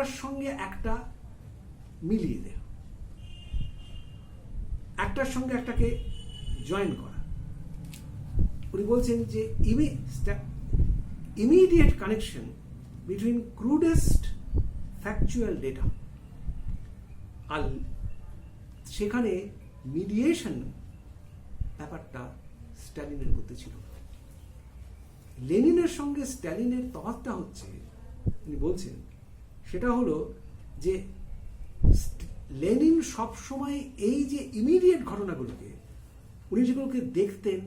একটার সঙ্গে একটা মিলিয়ে দেয়া, একটার সঙ্গে একটাকে জয়েন করা। উনি বলছেন যে immediate connection between crudest factual data, আর সেখানে মিডিয়েশন ব্যাপারটা স্ট্যালিনের মধ্যে ছিল। লেনিনের সঙ্গে স্ট্যালিনের তফাৎটা হচ্ছে, উনি বলছেন, সেটা হলো যে লেনিন সবসময় এই যে ইমিডিয়েট ঘটনাগুলোকে, উনি যেগুলোকে দেখতেন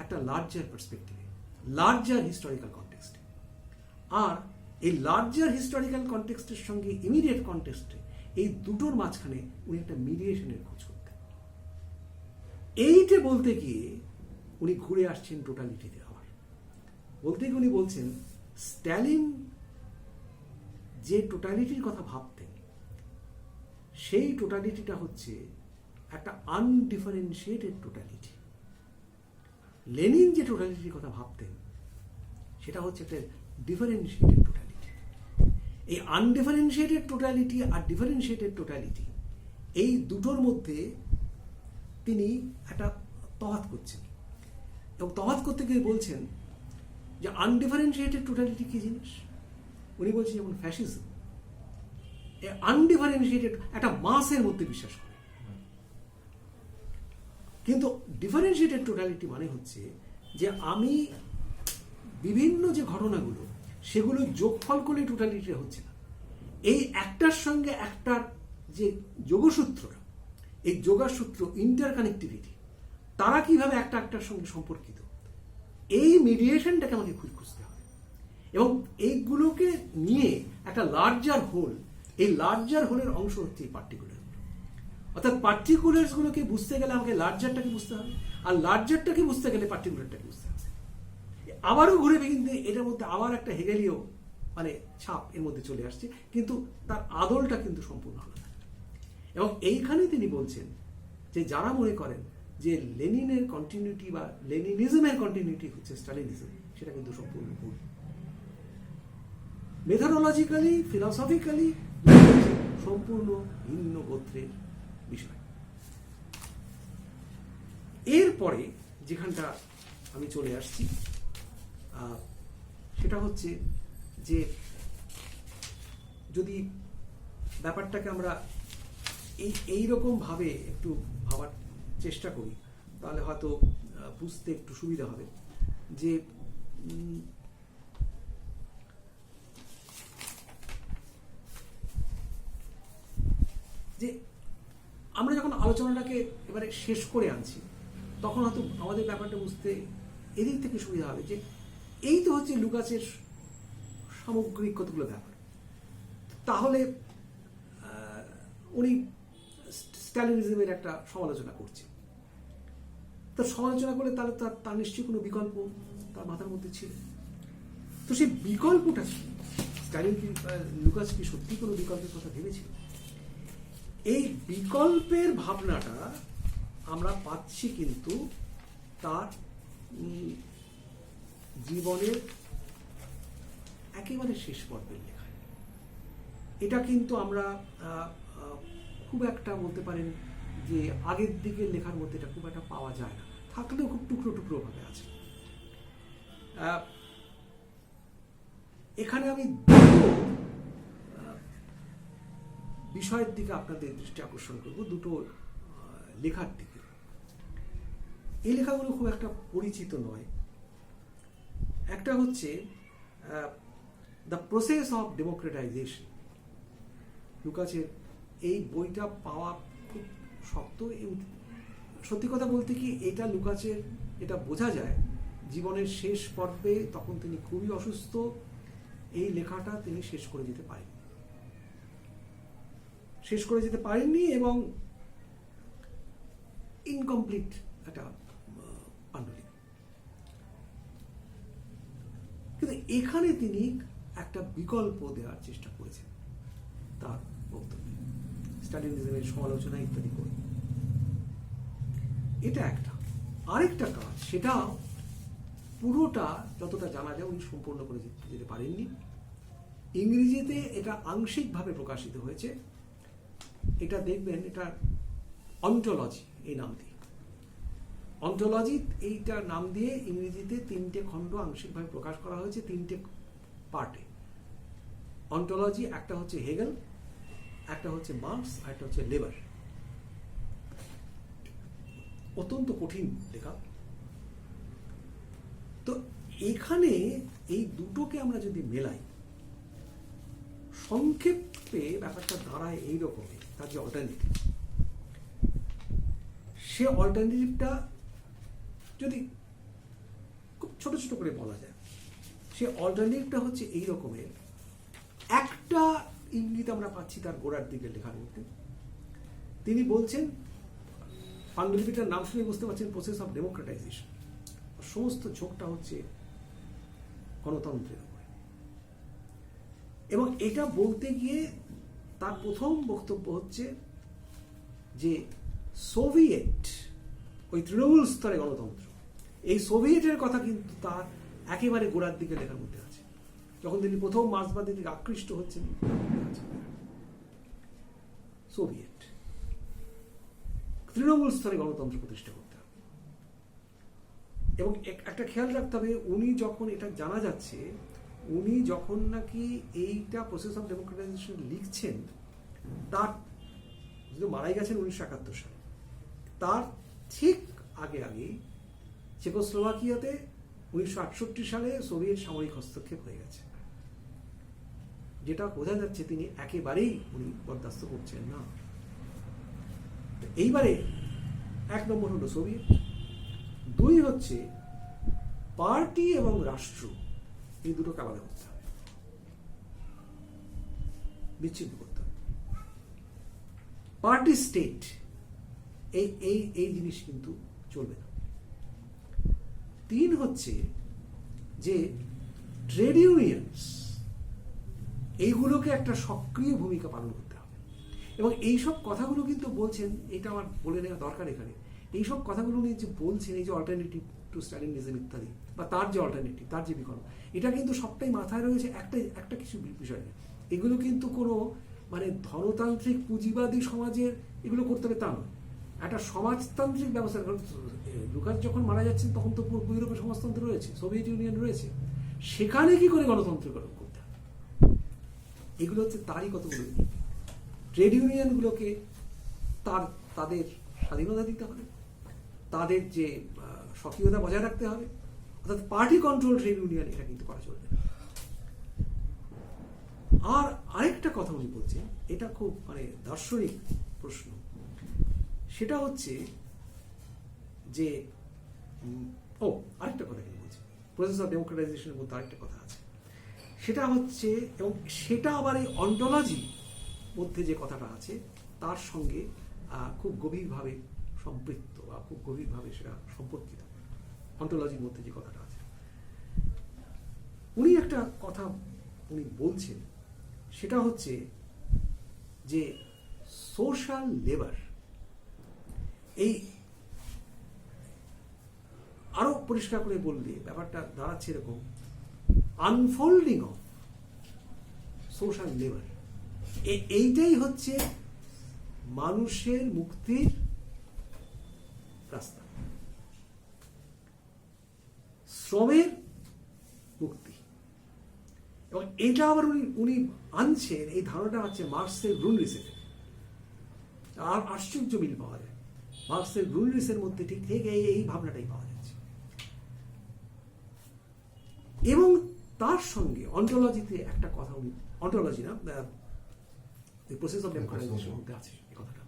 একটা লার্জার পার্সপেক্টিভে, লার্জার হিস্টোরিক্যাল কনটেক্সটে, আর এই লার্জার হিস্টোরিক্যাল কনটেক্সটের সঙ্গে ইমিডিয়েট কনটেক্সটে এই দুটোর মাঝখানে উনি একটা মিডিয়েশনের খোঁজ করতেন। এইটা বলতে গিয়ে উনি ঘুরে আসছেন টোটালিটিতে। আবার বলতে গিয়ে উনি বলছেন স্ট্যালিন যে টোটালিটির কথা ভাবতেন, সেই টোটালিটিটা হচ্ছে একটা আনডিফারেন্সিয়েটেড টোটালিটি। লেনিন যে টোটালিটির কথা ভাবতেন সেটা হচ্ছে একটা ডিফারেন্সিয়েটেড টোটালিটি। এই আনডিফারেন্সিয়েটেড টোটালিটি আর ডিফারেন্সিয়েটেড টোটালিটি, এই দুটোর মধ্যে তিনি একটা তফাৎ করছেন, এবং তফাৎ করতে গিয়ে বলছেন যে আনডিফারেন্সিয়েটেড টোটালিটি কি জিনিস। উনি বলছেন যেমন ফ্যাসিজম আনডিফারেন্সিয়েটেড একটা মাসের মধ্যে বিশ্বাস করে, কিন্তু ডিফারেন্সিয়েটেড টোটালিটি মানে হচ্ছে যে আমি বিভিন্ন যে ঘটনাগুলো, সেগুলো যোগফল করলে টোটালিটি হচ্ছে না, এই একটার সঙ্গে একটার যে যোগসূত্রটা, এই যোগসূত্র ইন্টারকানেক্টিভিটি, তারা কিভাবে একটা একটার সঙ্গে সম্পর্কিত, এই মিডিয়েশনটাকে আমাকে খুঁজতে হবে। এবং এইগুলোকে নিয়ে একটা লার্জার হোল, এই লার্জার হোলের অংশ হচ্ছে এই পার্টিকুলার। অর্থাৎ পার্টিকুলারসগুলোকে বুঝতে গেলে আমাকে লার্জারটাকে বুঝতে হবে, আর লার্জারটাকে বুঝতে গেলে পার্টিকুলারটাকে বুঝতে হবে। আবারও ঘুরে কিন্তু এটার মধ্যে আবার একটা হেগেলীয় মানে ছাপ এর মধ্যে চলে আসছে, কিন্তু তার আদলটা কিন্তু সম্পূর্ণ আলাদা। এবং এইখানে তিনি বলছেন যে যারা মনে করেন যে লেনিনের কন্টিনিউটি বা লেনিনিজমের কন্টিনিউটি হচ্ছে স্টালিনিজম, সেটা কিন্তু সম্পূর্ণ ভুল। মেথোডোলজিক্যালি, ফিলসফিক্যালি সম্পূর্ণ ভিন্ন গোত্রের বিষয়। এরপরে যেখানটা আমি চলে আসছি সেটা হচ্ছে যে যদি ব্যাপারটাকে আমরা এইরকম ভাবে একটু ভাবার চেষ্টা করি, তাহলে হয়তো বুঝতে একটু সুবিধা হবে যে যে আমরা যখন আলোচনাটাকে এবারে শেষ করে আনছি, তখন হয়তো আমাদের ব্যাপারটা বুঝতে এদিক থেকে সুবিধা হবে যে এই তো হচ্ছে লুকাসের সামগ্রিক কতগুলো ব্যাপার। তাহলে উনি স্ট্যালিনিজমের একটা সমালোচনা করছেন, তো সমালোচনা করলে তাহলে তার নিশ্চয়ই কোনো বিকল্প তার মাথার মধ্যে ছিল। তো সেই বিকল্পটা কি? স্ট্যালিন কি, লুকাস কি সত্যি কোনো বিকল্পের কথা ভেবেছিল? এই বিকল্পের ভাবনাটা আমরা পাচ্ছি কিন্তু তার জীবনের একেবারে শেষ পর্বের লেখায়। এটা কিন্তু আমরা খুব একটা বলতে পারেন যে আগের দিকের লেখার মধ্যে এটা খুব একটা পাওয়া যায় না, থাকলেও খুব টুকরো টুকরো ভাবে আছে। এখানে আমি বিষয়ের দিকে আপনাদের দৃষ্টি আকর্ষণ করব, দুটো লেখার দিকে। এই লেখাগুলো খুব একটা পরিচিত নয়। একটা হচ্ছে দ্য প্রসেস অফ ডেমোক্রেটাইজেশন। লুকাসের এই বইটা পাওয়া খুব শক্ত। সত্যি কথা বলতে কি, এটা লুকাসের, এটা বোঝা যায় জীবনের শেষ পর্বে, তখন তিনি খুবই অসুস্থ, এই লেখাটা তিনি শেষ করে যেতে পারেননি এবং ইনকমপ্লিট একটা পাণ্ডুলিপি। কিন্তু এখানে তিনি একটা বিকল্প দেওয়ার চেষ্টা করেছেন তার বক্তব্যে, স্টালিনিজমের সমালোচনা ইত্যাদি করে। এটা একটা। আরেকটা কাজ, সেটা পুরোটা যতটা জানা যায় উনি সম্পূর্ণ করে যেতে পারেননি। ইংরেজিতে এটা আংশিকভাবে প্রকাশিত হয়েছে, এটা দেখবেন, এটা অন্টোলজি এই নাম দিয়ে, অন্টোলজি এইটা নাম দিয়ে ইংরেজিতে 3টে খণ্ড আংশিকভাবে প্রকাশ করা হয়েছে 3টে পার্টে। অন্টোলজি একটা হচ্ছে হেগেল, একটা হচ্ছে মার্কস, আর একটা হচ্ছে লেবার। অত্যন্ত কঠিন লেখা। তো এখানে এই দুটোকে আমরা যদি মেলাই, সংক্ষেপে ব্যাপারটা দাঁড়ায় এইরকমই। তার যে অল্টারনেটিভ, সে অল্টারনেটিভটা যদি খুব ছোট ছোট করে বলা যায়, সে অল্টারনেটিভটা হচ্ছে এই রকমের। একটা ইঙ্গিত আমরা পাচ্ছি তার গোড়ার দিকে লেখার মধ্যে। তিনি বলছেন, পাণ্ডুলিপিটার নাম শুনে বুঝতে পারছেন, প্রসেস অফ ডেমোক্রেটাইজেশন। সমস্ত ঝোঁকটা হচ্ছে গণতন্ত্রের উপরে। এবং এটা বলতে গিয়ে তার প্রথম বক্তব্য হচ্ছে যে সোভিয়েত, ওই তৃণমূল স্তরে গণতন্ত্র, এই সোভিয়েটের কথা কিন্তু তার একেবারে গোড়ার দিকে লেখার মধ্যে আছে। যখন তিনি প্রথম মার্ক্সবাদের দিকে আকৃষ্ট হচ্ছেন, সোভিয়েট, তৃণমূল স্তরে গণতন্ত্র প্রতিষ্ঠা করতে হবে। এবং একটা খেয়াল রাখতে হবে, উনি যখন এটা জানা যাচ্ছে, উনি যখন নাকি এইটা প্রসেস অফ ডেমোক্রেটাইজেশন লিখছেন, তার যদি মারাই গেছেন 1971 সালে, তার ঠিক আগে আগেই চেকোস্লোভাকিয়াতে 1968 সালে সোভিয়েত সামরিক হস্তক্ষেপ হয়ে গেছে, যেটা বোঝা যাচ্ছে তিনি একেবারেই উনি বরদাস্ত করছেন না। এইবারে 1 নম্বর হলো সোভিয়েত, 2 হচ্ছে পার্টি এবং রাষ্ট্র, এই দুটোকে আলাদা করতে হবে, বিচ্ছিন্ন করতে হবে। পার্টি স্টেট এই এই এই জিনিস কিন্তু চলবে না। 3 হচ্ছে যে ট্রেড ইউনিয়নস, এইগুলোকে একটা সক্রিয় ভূমিকা পালন করতে হবে। এবং এইসব কথাগুলো কিন্তু বলছেন, এটা আমার বলে নেওয়া দরকার এখানে, এইসব কথাগুলো উনি যে বলছেন, এই যে অল্টারনেটিভ টু স্ট্যালিনিজম ইত্যাদি, বা তার যে অল্টারনেটিভ, তার যে বিকল্প, এটা কিন্তু সবটাই মাথায় রয়েছে একটা কিছু বিষয় না। এগুলো কিন্তু কোনো মানে ধনতান্ত্রিক পুঁজিবাদী সমাজের এগুলো করতে হবে তা নয়। একটা সমাজতান্ত্রিক ব্যবস্থা, লুকাস যখন মারা যাচ্ছেন তখন তো ইউরোপের সমাজতন্ত্র রয়েছে, সোভিয়েত ইউনিয়ন রয়েছে, সেখানে কি করে গণতন্ত্র করতে হবে, এগুলো হচ্ছে তারই কতগুলো। ট্রেড ইউনিয়নগুলোকে তাদের স্বাধীনতা দিতে হবে, তাদের যে স্বকীয়তা বজায় রাখতে হবে, অর্থাৎ পার্টি কন্ট্রোল ট্রেড ইউনিয়ন, এটা কিন্তু করা চলবে না। আর আরেকটা কথা উনি বলছেন, এটা খুব মানে দার্শনিক প্রশ্ন, সেটা হচ্ছে যে আরেকটা কথা কিন্তু বলছে, প্রসেস অফ ডেমোক্রেটাইজেশনের মধ্যে আরেকটা কথা আছে, সেটা হচ্ছে, এবং সেটা আবার এই অন্টোলজি মধ্যে যে কথাটা আছে তার সঙ্গে খুব গভীরভাবে সম্পৃক্ত, বা খুব গভীরভাবে সেটা সম্পর্কিত। অন্টোলজির মধ্যে যে কথাটা আছে, উনি একটা কথা উনি বলছেন, সেটা হচ্ছে যে সোশ্যাল লেবার, এই আরো পরিষ্কার করে বললে ব্যাপারটা দাঁড়াচ্ছে এরকম, আনফোল্ডিং অফ সোশ্যাল লেবার, এইটাই হচ্ছে মানুষের মুক্তির রাস্তা, শ্রমের মুক্তি। এবং এটা আবার উনি আনছেন, এই ধারণাটা হচ্ছে মার্কসের গ্রুনরিসের, আর আশ্চর্য মিল পাওয়া যায় মার্কসের গ্রুনরিসের মধ্যে, ঠিক ঠিক এই ভাবনাটাই পাওয়া যাচ্ছে। এবং তার সঙ্গে অন্টোলজিতে একটা কথা, উনি অন্টোলজি না, প্রসেস অফ ডেমোক্রেটাইজেশনের মধ্যে আছে এই কথাটা।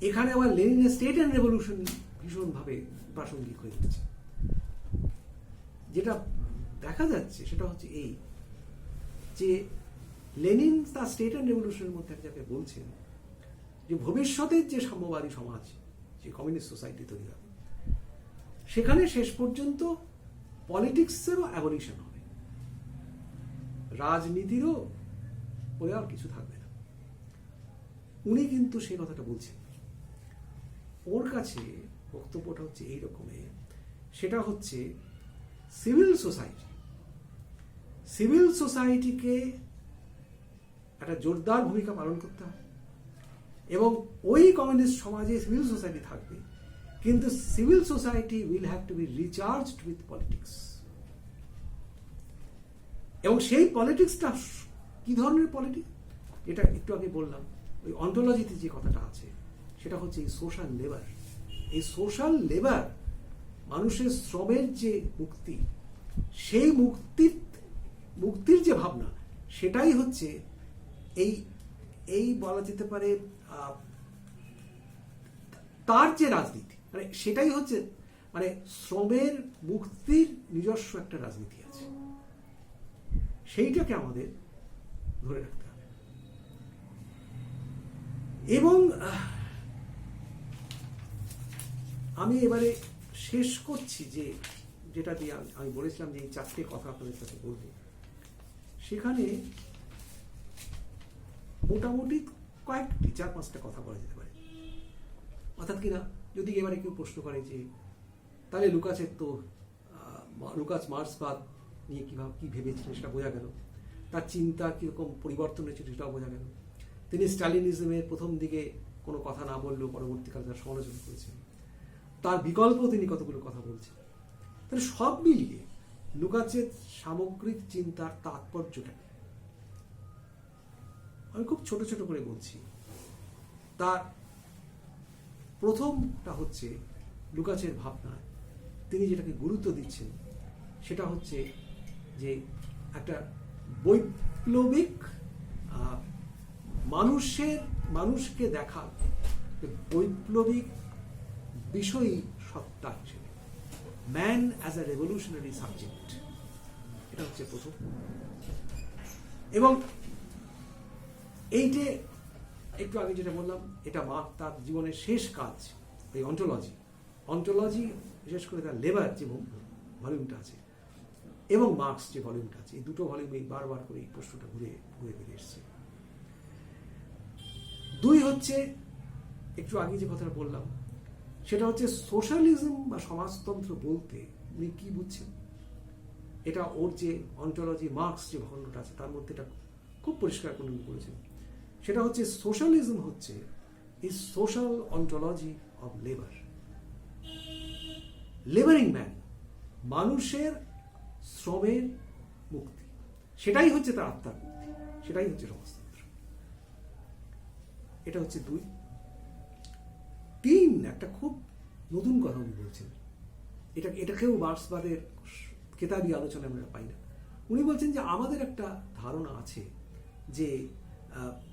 এখানে আবার লেনিনের স্টেট অ্যান্ড রেভলিউশন ভীষণভাবে প্রাসঙ্গিক হয়ে উঠছে। যেটা দেখা যাচ্ছে সেটা হচ্ছে এই যে লেনিন তার স্টেট অ্যান্ড রেভলিউশনের মধ্যে এক জায়গায় বলছেন যে ভবিষ্যতের যে সাম্যবাদী সমাজ, যে কমিউনিস্ট সোসাইটি তৈরি হবে, সেখানে শেষ পর্যন্ত পলিটিক্সেরও অ্যাবলিশন হবে, রাজনীতিরও বলে আর কিছু থাকবে না। উনি কিন্তু সেই কথাটা বলছেন, ওর কাছে বক্তব্যটা হচ্ছে এই রকমের, সেটা হচ্ছে সিভিল সিভিল সোসাইটিকে একটা জোরদার ভূমিকা পালন করতে হবে, এবং ওই কমিউনিস্ট সমাজে সিভিল সোসাইটি থাকবে, কিন্তু civil society will have to be recharged with politics. এবং সেই পলিটিক্সটা কি ধরনের পলিটিক্স, এটা একটু আগে বললাম, ওই অন্টোলজিতে যে কথাটা আছে সেটা হচ্ছে এই সোশ্যাল লেবার। এই সোশ্যাল লেবার, মানুষের শ্রমের যে মুক্তি, সেই মুক্তির যে ভাবনা, সেটাই হচ্ছে এই বলা যেতে পারে তার যে রাজনীতি, মানে সেটাই হচ্ছে, মানে শ্রমের মুক্তির নিজস্ব একটা রাজনীতি আছে, সেইটাকে আমাদের ধরে রাখতে হবে। এবং আমি এবারে শেষ করছি যেটা দিয়ে আমি বলেছিলাম যে এই 4টে কথা আপনাদের সাথে বলবো, সেখানে মোটামুটি কয়েকটি 4-5টা কথা বলা যেতে পারে। অর্থাৎ কিনা, যদি এবারে কেউ প্রশ্ন করে যে তাহলে লুকাস মার্ক্সবাদ নিয়ে কি ভেবেছিলেন সেটা বোঝা গেল, তার চিন্তা কিরকম পরিবর্তন হয়েছে সেটাও বোঝা গেল, তিনি স্টালিনিজমের প্রথম দিকে কোনো কথা না বললেও পরবর্তীকালে তার সমালোচনা করেছেন, তার বিকল্প তিনি কতগুলো কথা বলছেন। তাহলে সব মিলিয়ে লুকাচের সামগ্রিক চিন্তার তাৎপর্যটা আমি খুব ছোট ছোট করে বলছি। তার প্রথমটা হচ্ছে লুকাচের ভাবনায় তিনি যেটাকে গুরুত্ব দিচ্ছেন সেটা হচ্ছে যে একটা বৈপ্লবিক মানুষকে দেখা বৈপ্লবিক বিষয়ী সত্তা হিসেবে, man as a revolutionary subject, এটা হচ্ছে প্রথম। এবং এইটে একটু আগে যেটা বললাম, এটা তার জীবনের শেষ কাজ, এই অন্টোলজি, বিশেষ করে তার লেবার যে ভলিউমটা আছে এবং মার্কস যে ভলিউমটা আছে, এই দুটো ভলিউমেই বারবার করে এই প্রশ্নটা ঘুরে ফিরে এসছে। 2 হচ্ছে একটু আগে যে কথাটা বললাম, সেটা হচ্ছে সোশ্যালিজম বা সমাজতন্ত্র বলতে উনি কি বুঝছেন। এটা ওর যে অন্টোলজি, মার্কস যে খণ্ডটা আছে তার মধ্যে এটা খুব পরিষ্কার করে উনি বলেছেন। সেটা হচ্ছে সোশ্যালিজম হচ্ছে is social ontology of labour, labouring man, মানুষের শ্রমের মুক্তি, সেটাই হচ্ছে তার আত্মার মুক্তি, সেটাই হচ্ছে সমাজতন্ত্র। এটা হচ্ছে 2। 3 একটা খুব নতুন কথা উনি বলছেন, এটাকেও মার্ক্সবাদের কেতাবি আলোচনা আমরা পাই না। উনি বলছেন যে আমাদের একটা ধারণা আছে যে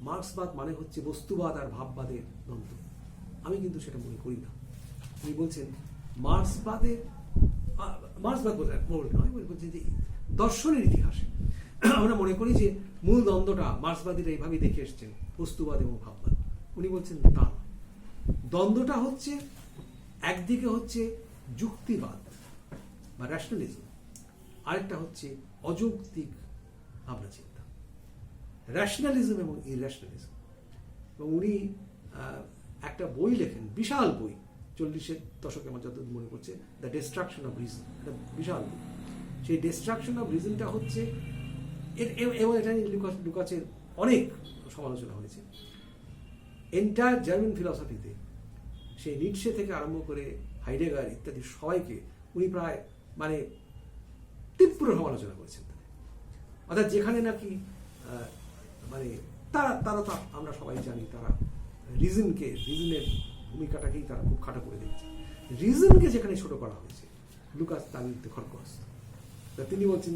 মার্ক্সবাদ মানে হচ্ছে বস্তুবাদ আর ভাববাদের দ্বন্দ্ব। আমি কিন্তু সেটা মনে করি না। উনি বলছেন মার্ক্সবাদ বলছেন যে দর্শনের ইতিহাসে আমরা মনে করি যে মূল দ্বন্দ্বটা মার্ক্সবাদীরা এইভাবেই দেখে এসছেন, বস্তুবাদ এবং ভাববাদ। উনি বলছেন তা না, দ্বন্দ্বটা হচ্ছে একদিকে হচ্ছে যুক্তিবাদ বা র্যাশনালিজম, আরেকটা হচ্ছে অযৌক্তিক ভাবনা চিন্তা, র্যাশনালিজম এবং ইরর্যাশনালিজম। এবং উনি একটা বই লেখেন, বিশাল বই, 40-এর দশকে আমার যতদূর মনে করছে, দ্য ডিস্ট্রাকশন অফ রিজন, একটা বিশাল বই। সেই ডিস্ট্রাকশন অফ রিজনটা হচ্ছে, এবং এটা নিয়ে লুকাচের অনেক সমালোচনা হয়েছে। এন্টায়ার জার্মান ফিলসফিতে সেই নিটশে থেকে আরম্ভ করে হাইডেগার ইত্যাদি সবাইকে উনি প্রায় মানে তীব্র সমালোচনা করেছেন। অর্থাৎ যেখানে নাকি মানে তারা আমরা সবাই জানি, তারা রিজনের ভূমিকাটাকেই তারা খুব খাটো করে দিচ্ছে। রিজনকে যেখানে ছোট করা হয়েছে, লুকাস তার বিরুদ্ধে খড়গহস্ত। তিনি বলছেন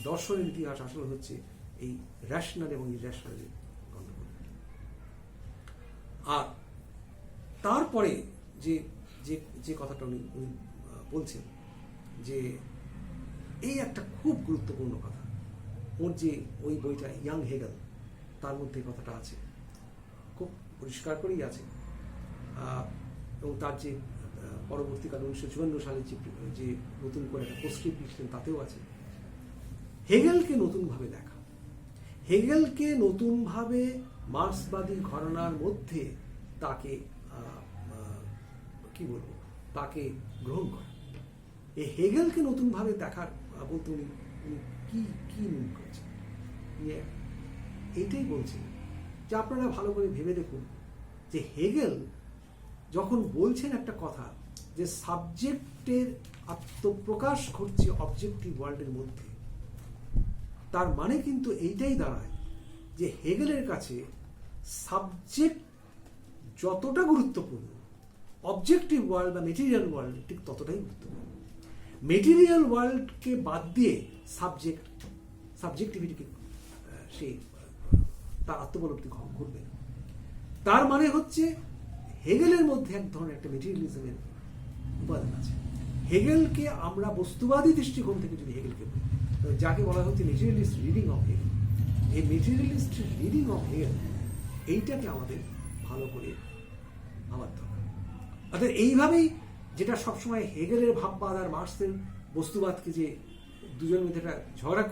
দর্শনের ইতিহাস আসলে হচ্ছে এই র্যাশনাল এবং ইরর্যাশনাল গণ্ডগোল। আর তারপরে যে কথাটা উনি বলছেন যে এই একটা খুব গুরুত্বপূর্ণ কথা, ওর যে ওই বইটা ইয়াং হেগেল, তার মধ্যে কথাটা আছে, খুব পরিষ্কার করেই আছে। এবং তার যে পরবর্তীকালে 1954 সালে যে নতুন করে একটা পোস্টস্ক্রিপ্ট লিখলেন তাতেও আছে, হেগেলকে নতুনভাবে দেখা, হেগেলকে নতুনভাবে মার্ক্সবাদী ঘরানার মধ্যে তাকে কি বলবো, তাকে গ্রহণ করা। এই হেগেলকে নতুনভাবে দেখার বলতে উনি কি কি মিন করছে? এইটাই বলছি যে আপনারা ভালো করে ভেবে দেখুন যে হেগেল যখন বলছেন একটা কথা যে সাবজেক্টের আত্মপ্রকাশ ঘটছে অবজেক্টিভ ওয়ার্ল্ডের মধ্যে, তার মানে কিন্তু এইটাই দাঁড়ায় যে হেগেলের কাছে সাবজেক্ট যতটা গুরুত্বপূর্ণ, অবজেক্টিভ ওয়ার্ল্ড বা মেটেরিয়াল ওয়ার্ল্ড ঠিক ততটাই গুরুত্বপূর্ণ। মেটেরিয়াল ওয়ার্ল্ডকে বাদ দিয়ে সাবজেক্টিভিটিকে সে তার আত্মোপলব্ধি ঘটবে না। তার মানে হচ্ছে হেগেলের মধ্যে এক ধরনের একটা মেটেরিয়ালিজমের উপাদান আছে। হেগেলকে আমরা বস্তুবাদী দৃষ্টিকোণ থেকে যদি হেগেলকে বলি, যাকে বলা হচ্ছে মেটেরিয়ালিস্ট রিডিং অফ হেগেল, এই মেটেরিয়ালিস্ট রিডিং অফ হেগেল এইটাকে আমাদের ভালো করে ভাবার দরকার। অর্থাৎ এইভাবেই, যেটা সবসময় হেগেলের ভাববাদ আর মার্ক্সের বস্তুবাদকে যে দুজনের মধ্যে একটা ঝগড়া,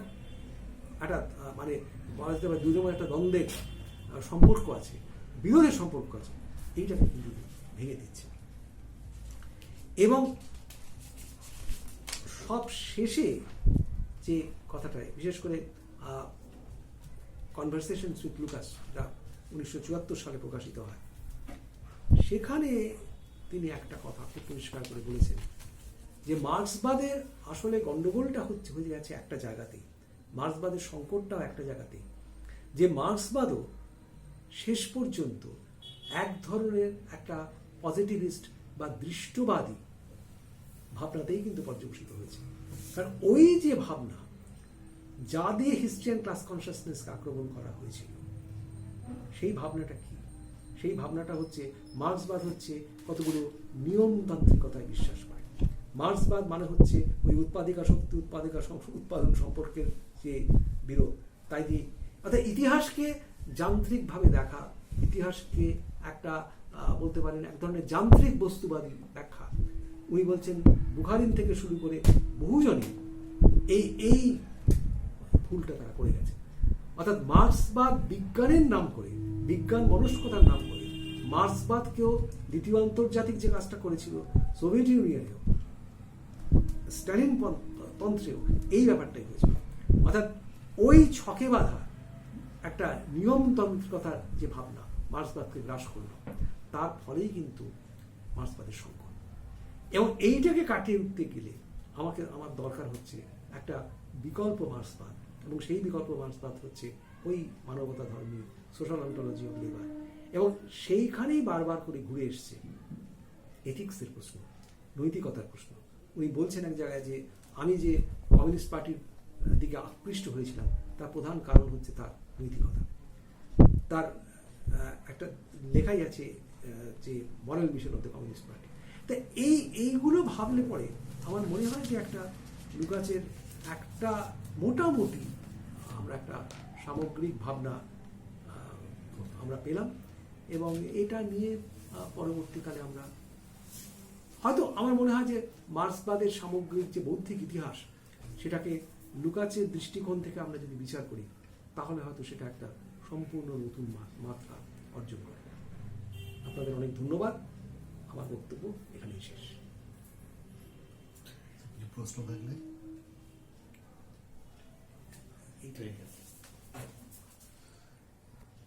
একটা মানে বলা যেতে পারে দুজনের মধ্যে একটা দ্বন্দ্বের সম্পর্ক আছে, বিরোধের সম্পর্ক আছে, এইটাকে কিন্তু ভেঙে দিচ্ছে। এবং সব শেষে যে কথাটায় বিশেষ করে কনভারসেশনস উইথ লুকাস, যা 1974 সালে প্রকাশিত হয়, সেখানে তিনি একটা কথা খুব পরিষ্কার করে বলেছেন যে মার্ক্সবাদের আসলে গন্ডগোলটা হয়ে গেছে একটা জায়গাতেই, মার্ক্সবাদের সংকটটাও একটা জায়গাতেই, যে মার্ক্সবাদও শেষ পর্যন্ত এক ধরনের একটা পজিটিভিস্ট বা দৃষ্টবাদী ভাবনাতেই কিন্তু পর্যবেসিত হয়েছে। কারণ ওই যে ভাবনা যা দিয়ে হিস্ট্রি অ্যান্ড ক্লাস কনসিয়াসনেসকে আক্রমণ করা হয়েছিল, সেই ভাবনাটা কি? সেই ভাবনাটা হচ্ছে মার্ক্সবাদ হচ্ছে কতগুলো নিয়মতান্ত্রিকতায় বিশ্বাস করে। মার্ক্সবাদ মানে হচ্ছে ওই উৎপাদিকা শক্তি উৎপাদন সম্পর্কের যে বিরোধ, তাই দিয়ে অর্থাৎ ইতিহাসকে যান্ত্রিকভাবে দেখা, ইতিহাসকে একটা বলতে পারেন এক ধরনের যান্ত্রিক বস্তুবাদী ব্যাখ্যা। উনি বলছেন বুখারিন থেকে শুরু করে বহুজনই এই ভুলটা তারা করে গেছে। অর্থাৎ মার্ক্সবাদ বিজ্ঞানের নাম করে, বিজ্ঞান মনস্কতার নাম করে মার্ক্সবাদকেও দ্বিতীয় আন্তর্জাতিক যে কাজটা করেছিল সোভিয়েত ইউনিয়নেও, স্টালিন তন্ত্রেও এই ব্যাপারটাই হয়েছিল। অর্থাৎ ওই ছকে বাঁধা একটা নিয়মতান্ত্রিকতার যে ভাবনা মার্ক্সবাদকে গ্রাস করল, তার ফলেই কিন্তু মার্ক্সবাদের সংকট। এবং এইটাকে কাটিয়ে উঠতে গেলে আমার দরকার হচ্ছে একটা বিকল্প মার্ক্সবাদ, এবং সেই বিকল্প মার্ক্সবাদ হচ্ছে ওই মানবতা ধর্মী সোশ্যাল অন্টোলজি অফ লেবার। এবং সেইখানেই বারবার করে ঘুরে এসছে এথিক্সের প্রশ্ন, নৈতিকতার প্রশ্ন। উনি বলছেন এক জায়গায় যে আমি যে কমিউনিস্ট পার্টির দিকে আকৃষ্ট হয়েছিলাম তার প্রধান কারণ হচ্ছে তার নৈতিকতা। তার একটা লেখাই আছে যে moral mission of the communist party. তা এইগুলো ভাবলে পরে আমার মনে হয় যে একটা লুকাসের একটা মোটামুটি আমরা একটা সামগ্রিক ভাবনা আমরা পেলাম। এবং এটা নিয়ে পরবর্তীকালে আমরা হয়তো আমার মনে হয় যে মার্ক্সবাদের সামগ্রিক যে বৌদ্ধিক ইতিহাস, সেটাকে লুকাসের দৃষ্টিকোণ থেকে আমরা যদি বিচার করি, তাহলে হয়তো সেটা একটা সম্পূর্ণ নতুন মাত্রা অর্জন করে। আপনাদের অনেক ধন্যবাদ। আমার বক্তব্য এখানেই শেষ। প্রশ্ন থাকলে এইটাই।